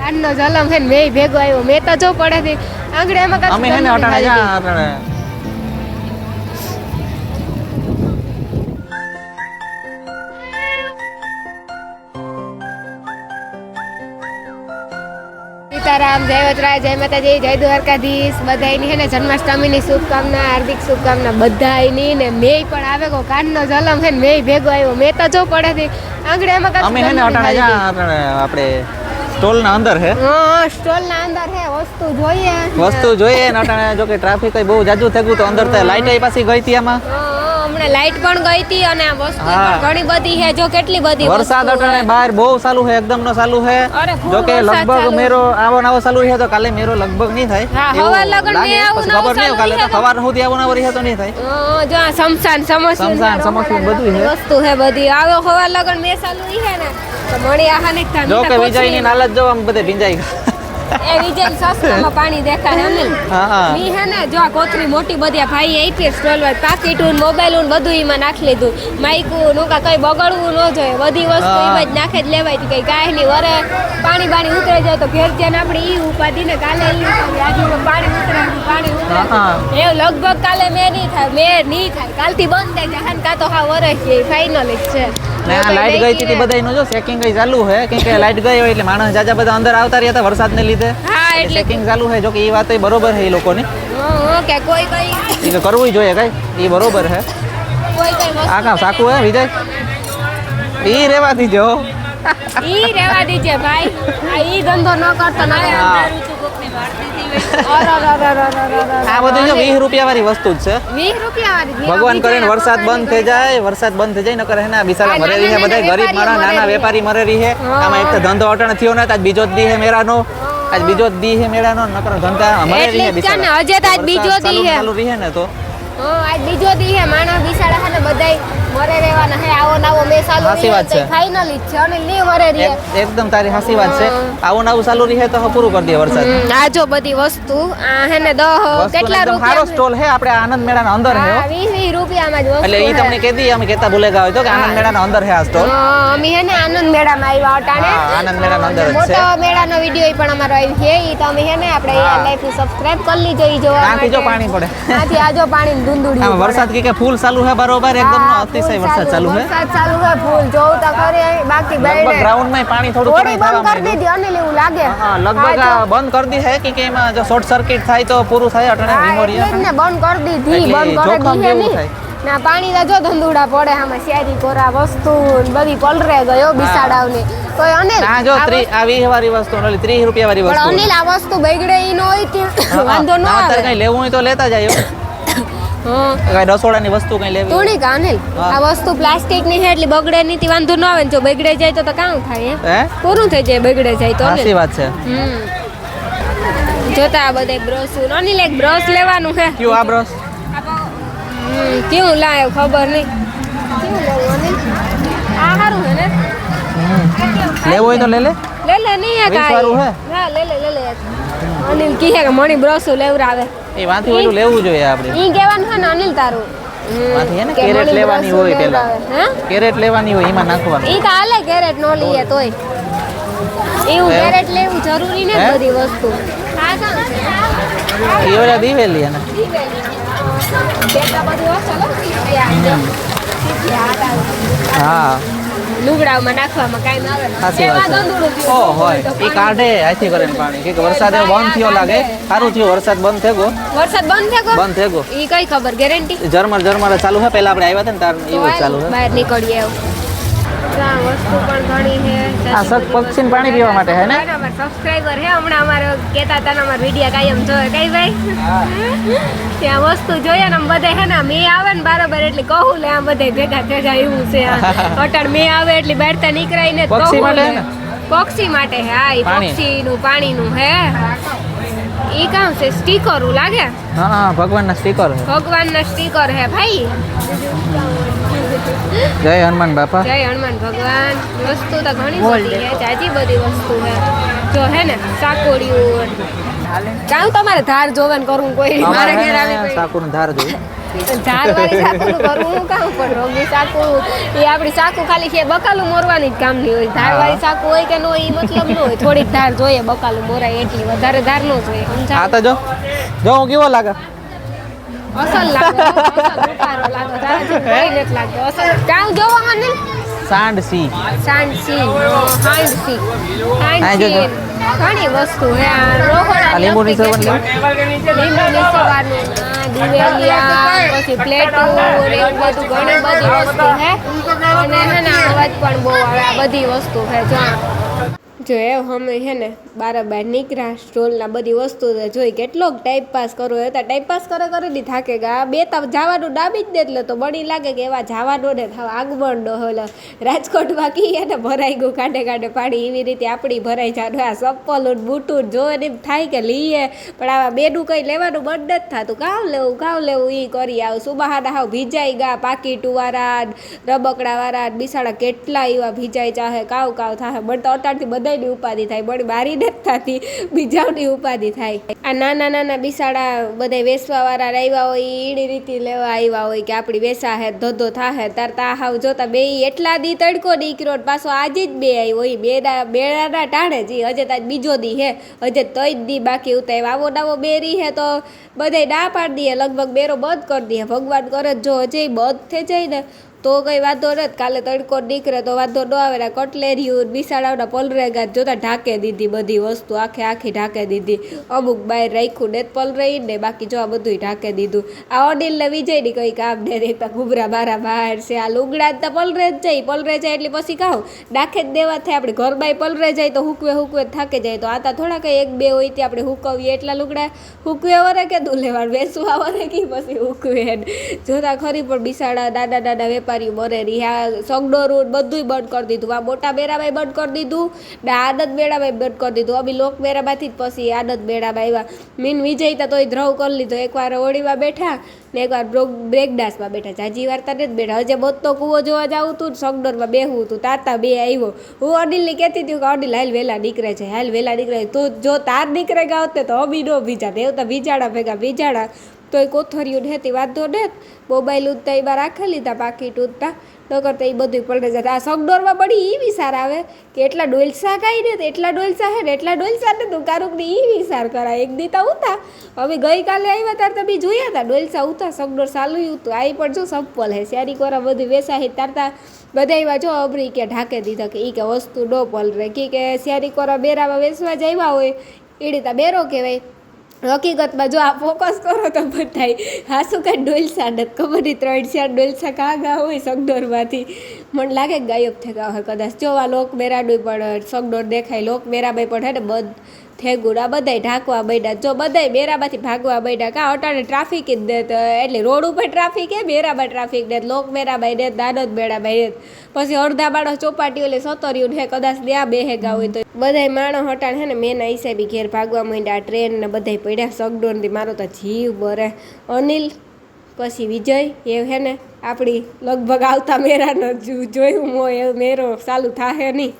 કાનનો જલમ હે ને મેય ભેગો આવ્યો મેં તો જો પડે થી આંગળે એમાં કાંઈ અમે હે ને અટાણે જા અટાણે સીતારામ જય વજરાય જય માતાજી જય દ્વારકાધીશ બધાયની હે ને જન્માષ્ટમીની શુભકામના હાર્દિક શુભકામના બધાયની ને મેય પણ આવે કો કાનનો જલમ હે ને મેય ભેગો આવ્યો મેં તો જો પડે થી આંગળે એમાં કાંઈ અમે હે ને અટાણે જા અટાણે આપણે સ્ટોલ ના અંદર હે હા સ્ટોલ ના અંદર હે વસ્તુ જોઈએ ને અટાણે જો કે ટ્રાફિક બહુ જાજુ થઈ ગયું તો અંદર તો લાઈટ પાછી ગઈ હતી આમાં હમણાં લાઈટ પણ ગઈ હતી અને આ વસ્તુ પણ ઘણી બધી હે જો કેટલી બધી વરસાદ અટાણે બહાર બહુ ચાલુ છે એકદમ નો ચાલુ છે જો કે લગભગ મેરો આવો નાવો ચાલુ છે તો કાલે મેરો લગભગ નહીં થાય હવા લગન મે આવું ખબર નહીં કાલે તો સવાર સુધી આવો નાવો રહે તો નહીં થાય જો આ સમસાન સમસ્યા બધું છે વસ્તુ હે બધી આવો હવા લગન મે ચાલુ છે ને તો મળી આહા ને જો કે વિજય ની નાલત જો આમ બધે ભીંજાઈ એ વિજય સસ્તામાં પાણી દેખાય અનિલ મી હે ને જો આ કોથરી મોટી બધી ભાઈ આપી સ્ટોલ પર પાકીટું મોબાઈલ બધું ઈમાં નાખી લીધું માઈકું નોકા કઈ બગડવું ન જોઈએ બધી વસ્તુ ઈમાં જ નાખે જ લેવાય કઈ ગાય ની વરે પાણી ઉતરે જાય તો ઘેર જઈને આપણે ઈ ઉપાધી ને કાલે આજે પાણી ઉતરે એ લગભગ કાલે મે નહીં થાય કાલથી બંધ થઈ જાય કા તો હા વરે છે ફાઇનલ જ છે લાઈટ ગઈ હતી બધા નો જો ચેકિંગ કઈ ચાલુ છે કે લાઈટ ગઈ હોય એટલે માણસ જાજા બધા અંદર આવતા રહ્યા હતા વરસાદ ને લીધે હા એટલે ચેકિંગ ચાલુ છે જો કે એ વાત બરોબર છે એ લોકોની કે કોઈ કઈ કરવું જોઈએ કઈ એ બરોબર છે કોઈ કઈ આ કામ સાકું હે વિજય ઈ રેવા દીજો ભાઈ આ ઈ ધંધો ન કરતો ના આ બધું જો 20 રૂપિયા વાળી વસ્તુ જ છે 20 રૂપિયા વાળી ભગવાન કરે વરસાદ બંધ થઈ જાય ન કરે ને બિચારા મરે રહી છે બધા ગરીબ માણસ નાના વેપારી મરે રહી છે આમાં એક તો ધંધો અટણ થયો ને આજ બીજો જ દી હે મેળાનો આજ બીજો જ દી હે મેળાનો નકર ધંધા મરે રહી છે બિચારા હજે તો આજ બીજો દી હે ચાલુ રહી છે ને તો આજ બીજો દી હે માણસ બિચારા હે ને બધાય મરે રહેવાના હે આવો નાવો મે ચાલુ સાચી વાત છે ફાઇનલ જ છે અને લી મરે રહે એકદમ તારી સાચી વાત છે આવો નાવું ચાલુ રહે તો પૂરું કરી દે વરસાદ આ જો બધી વસ્તુ આ હે ને 10 કેટલા રૂપિયા સારો સ્ટોલ હે આપણે આનંદ મેળાના અંદર હે 20 રૂપિયામાં જ વસ્તુ એટલે ઈ તમને કહેતી અમે કહેતા ભૂલે ગયા હોય તો કે આનંદ મેળાના અંદર હે આ સ્ટોલ અમે હે ને આનંદ મેળામાં આવ્યા અટાણે આનંદ મેળાના અંદર છે મોટો મેળાનો વિડિયો પણ અમારો આવી છે ઈ તમે હે ને આપણે લાઈક ની સબસ્ક્રાઇબ કરી લીજો ઈ જોવા માટે આથી જો પાણી પડે આથી આ જો પાણી ધુંધુડી આમાં વરસાદ કે ફૂલ ચાલુ હે બરોબર એકદમ અતિશય વરસાદ ચાલુ હે વરસાદ ચાલુ હે ફૂલ જોઉં તો ખરે બાકી લગભગ ગ્રાઉન્ડ માં પાણી થોડું બંધ કરી દીધી અને એવું લાગે હા લગભગ બંધ કરી દી છે કે એમાં જો શોર્ટ સર્કિટ થાય તો પૂરું થાય અટણે મેમોરિયા ને બંધ કરી દીધી બંધ કરી દીધી ના પાણી ના જો ધંધુડા પડે આમાં શેરી કોરા વસ્તુ બધી પલરે ગયો બિસાડાવની તો અનિલ ના જો આ 20 વાળી વસ્તુ ઓલી 30 રૂપિયા વાળી વસ્તુ પણ અનિલ આ વસ્તુ બગડે ઈ ન હોય કે વાંધો ન આવે તારે કઈ લેવું હોય તો લેતા જાયો કઈ રસોડાની વસ્તુ કઈ લેવી થોડી કાનિલ આ વસ્તુ પ્લાસ્ટિક ની છે એટલે બગડે ની થી વાંધો ન આવે ને જો બગડે જાય તો કામ થાય હે પૂરું થઈ જાય બગડે જાય તો સાચી વાત છે જોતા આ બધે બ્રશ અનિલ એક બ્રશ લેવાનું છે ક્યું આ બ્રશ કેવું લાયો ખબર નહીં કેવું લેવું અનિલ આ સારું છે ને લેવું હોય તો લે નહીં આ કાઈ હા લે અનિલ કી છે કે મણી બ્રશ લેવરાવે એ વાંથી ઓલું લેવું જોઈએ આપણે ઈ કહેવાનું છે ને અનિલ તારું વાંથી હે ને કેરેટ લેવાની હોય પેલા કેરેટ લેવાની હોય એમાં નાખવાનું ઈ તો હાલે કેરેટ નો લઈએ તોય એવું કેરેટ લેવું જરૂરી ને બધી વસ્તુ હા કામ છે ઈ ઓલા દીવેલી હે ને બેટા બધી વસ્તુ હા લુગડામાં નાખવામાં કાઈ ના આવે સાચી વાત છે ઓ હોય ઈ કાઢે આથી કરે પાણી કે વરસાદ બંધ થયો લાગે સારું થયું વરસાદ બંધ થઈ ગયો બંધ થઈ ગયો ઈ કઈ ખબર ગેરંટી જર્મર ચાલુ છે પહેલા આપણે આવ્યા હતા ને તાર એવું ચાલુ છે બહાર નીકળીએ એવું આ વસ્તુ પણ ઘણી છે આ સત પક્ષીને પાણી પીવા માટે હે ને અમાર સબસ્ક્રાઇબર હે હમણાં અમારે કહેતા હતા ને અમાર વિડિયો કાયમ જોવે કઈ ભાઈ ત્યાં વસ્તુ જોઈએ ને બધે હે ને મે આવે ને બરાબર એટલે કહું લે આ બધે ભેગા ભેગા એવું છે અટણ મે આવે એટલે બહારતા નીકળાય ને પક્ષી માટે હે ને પક્ષી માટે હા ઈ પક્ષીનું પાણીનું હે ઈ કામ છે સ્ટીકર લાગે હા ભગવાનના સ્ટીકર હે ભગવાનના સ્ટીકર હે ભાઈ જય હનુમાન બાપા જય હનુમાન ભગવાન વસ્તુ તો ઘણી બધી છે જાજી બધી વસ્તુ છે જો હે ને સાકોડિયું કામ તમારે ધાર જોવાનું કરવું કોઈ મારે ઘેર આવી સાકુની ધાર જોઈ ઝારવાળી સાકુનું કરવું હું કામ પણ રોગી સાકુ એ આપણી સાકુ ખાલી છે બકાલું મોરવાની જ કામની હોય ધારવાળી સાકુ હોય કે ન હોય એ મતલબ ન હોય થોડીક ધાર જોઈએ બકાલું મોરાય એટલી વધારે ધાર ન જોઈએ સમજાય આ તો જો હું કેવો લાગે અસલ લાગે અસલ રૂપારો લાગે તારા જેવું કઈ નથી લાગતો અસલ કામ જોવો મને સાંડસી સાંડસી હાંડસી આ જો, જો. ઘણી વસ્તુ હે આ રોકડા આ લીંબુની સરબત લેવું? લીંબુની સરબતનું, દિવેલિયા પછી પ્લેટું એવું બધું ઘણી બધી વસ્તુ હે અને હે ને અવાજ પણ બહુ આવે આ બધી વસ્તુ હે જો એ અમે હે ને બાર નીકળ્યા સ્ટોલના બધી વસ્તુ જોઈ કેટલોક ટાઈમ પાસ કરવો હતા ટાઈમ પાસ કરી થાકે ગયા બે તા જવાનું ડાબી જ દે એટલે તો બની લાગે કે એવા જવાનો ને થાવ આગમનનો હોલો રાજકોટમાં કહીએ ને ભરાઈ ગયું કાંઠે પાણી એવી રીતે આપણી ભરાઈ જવાનું આ ચપ્પલ બૂટું જોવે ને એમ થાય કે લઈએ પણ આવા બેનું કંઈ લેવાનું મન નથી થતું કાવ લેવું એ કરી આવું સુબહાના હાવ ભીજાઈ ગયા પાકીટુવાળા રબકડાવાળા બિસાડા કેટલા એવા ભીજાઈ ચાહે કાવ થાય મને તો અટાણથી બધા ઉપાધિ થાય બળી બારી નથી થતી બીજાની ઉપાધિ થાય આ નાના બિસાડા બધા વેસવા વાળા આવ્યા હોય ઈડી રીતે લેવા આવ્યા હોય કે આપણી વેસા હે ધોધો થાહે તાર તા હાવ જોતા બે એટલા દી તડકો દીકરો પાછો આજે જ બે આવ્યો હોય બેડાના ટાણે જ હજે તાજ બીજો દી હે હજે તોય જ દી બાકી ઉતાય આવો નાવો બેરી હે તો બધાય ના પાડી દઈએ લગભગ બેરો બંધ કરી દઈએ ભગવાન કરે જો હજે બંધ થઈ જાય ને તો કઈ વાંધો નથી કાલે તડકો નીકળે તો વાંધો ન આવે કટલેરીયું બિસાડાના પલરેગા જોતા ઢાંકે દીધી બધી વસ્તુ આખી ઢાંકે દીધી અમુક બહાર રાખ્યું ને પલરાઈ ને બાકી જો આ બધું ઢાંકે દીધું આ ઓડિલ ને વિજય ની કઈ કામ ને દેખતા ઘૂબરા બારા બહાર છે આ લુગડા તો પલરે જાય એટલે પછી ખાવ ડાખે જ દેવા થાય આપણે ઘરમાં પલરે જાય તો હુકવે થાકે જાય તો આતા થોડા કઈ એક બે હોય ત્યાં આપણે હુકવીએ એટલા લુગડા હુકવે વરે કે દૂર લેવાનું બેસવા વરે કે પછી હુકવે જોતા ખરી પણ બિસાડા દાદા વેપારીઓ મરે રહ્યા સગડોરું બધું બંધ કરી દીધું આ મોટા બેરાભાઈ બંધ કરી દીધું ને આદત બેડાભાઈ બંધ કરી દીધું અભી લોક બેરામાંથી જ પછી આદત બેડાભાઈ આવ્યા મીન વિજય તો તોય ધ્રવ કરી લીધો એકવાર હોળીમાં બેઠા ને એકવાર બ્રેક ડાન્સમાં બેઠા જાજી વાર્તા નથી બેઠા હજે બધો કૂવો જોવા જાવું હતું સગડોરમાં બેહવું હતું તાતા બે આવ્યો હું અડિલની કહેતી હતી કે અડિલ હાલ વહેલા નીકળે છે તું જો તાર નીકળે ગયા હોત તો અભી નો ભીજા એવું તો ભીજાડા ભેગા ભીજાડા તોય કોથળીઓ હેતી વાંધો ને મોબાઈલ ઉઠતા એ બાર રાખી લીધા પાકીટ ઉઠતા નકર તો એ બધું પલટે જતા આ સગડોરમાં બળી એ વિચાર આવે કે એટલા ડોલસા કાંઈ ને એટલા ડોલસા હે ને એટલા ડોલસા ને તું કારુકની એ વિચાર કરાય એક દી તો ઉતા હવે ગઈકાલે આવ્યા ત્યારે તો બી જોયા હતા ડોલસા ઉતા સગડોર ચાલુ હતું આવી પણ જો સપ્પલ હે શેરી કોરા બધું વેસાહી તારતા બધા એવા જો અબરી કે ઢાકે દીધા કે એ કે વસ્તુ ડો પલરે કે શેરી કોરા બેરામાં વેસવા જ આવ્યા હોય એડી તા બેરો કહેવાય હકીકતમાં જો આ ફોકસ કરો તો બધાય હાસુ કાંઈ ડોલસા નથી ખબર નહીં 3-4 ડોલસા કાગા હોય સગડોરમાંથી મને લાગે ગાયબ થઈ ગયા હોય કદાચ જો આ લોક બેરાડું પણ સગડોર દેખાય લોક બેરાભાઈ પણ હે ને બંધ થેગુર આ બધાય ઢાંકવા બેડા જો બધાય બેરાબાથી ભાગવા બેડા કાં અટાણે ટ્રાફિક જ દે એટલે રોડ ઉપર ટ્રાફિક હે બેરાબા ટ્રાફિક દે લોક બેરાભાઈ દે દાનોદ બેડાભાઈ દે પછી અડધા બાળો ચોપાટી એટલે સતર્યું હે કદાચ ત્યાં બેહેગા હોય તો બધાય માણસ હટાણ હે ને મેના હિસાબે ઘેર ભાગવા માંડ્યા ટ્રેન ને બધાય પડ્યા સગડોરથી મારો તો જીવ બરે અનિલ પછી વિજય એ હે ને આપણી લગભગ આવતા મેરાનો જોયું મોય મેરો ચાલુ થાહે નહીં